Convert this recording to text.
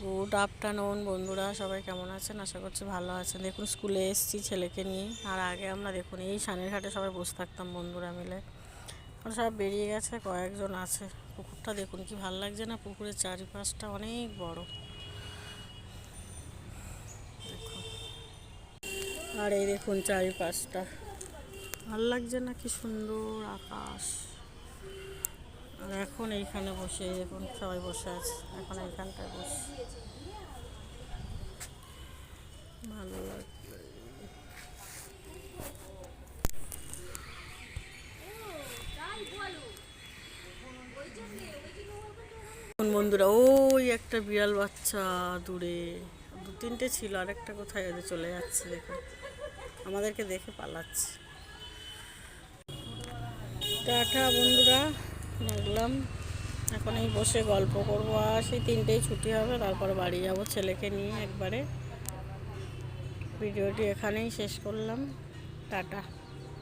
Good afternoon বন্ধুরা, সবাই কেমন আছেন? আশা করছি ভালো আছেন। দেখুন স্কুলে এসেছি ছেলেকে নিয়ে। আর আগে আমরা দেখুন এই সানের ঘাটে সবাই বসে থাকতাম বন্ধুরা মিলে। আর সব বেরিয়ে গেছে, কয়েকজন আছে। পুকুরটা দেখুন কি ভালো লাগছে না? পুকুরের চারিপাশটা অনেক বড় দেখুন। আর এই দেখুন চারিপাশটা ভালো লাগছে না? কি সুন্দর আকাশ। আর এখন এইখানে বসে দেখুন সবাই বসে আছে, এখন এইখানটায় বসে ভালো লাগছে। বন্ধুরা ওই একটা বিড়াল বাচ্চা দূরে, দু তিনটে ছিল, আরেকটা কোথায় ওদের চলে যাচ্ছে দেখুন, আমাদেরকে দেখে পালাচ্ছে। টাটা বন্ধুরা, রাখলাম। এখন এই বসে গল্প করবো, আর সেই তিনটেই ছুটি হবে, তারপর বাড়ি যাব ছেলেকে নিয়ে একবারে। ভিডিওটি এখানেই শেষ করলাম। টাটা।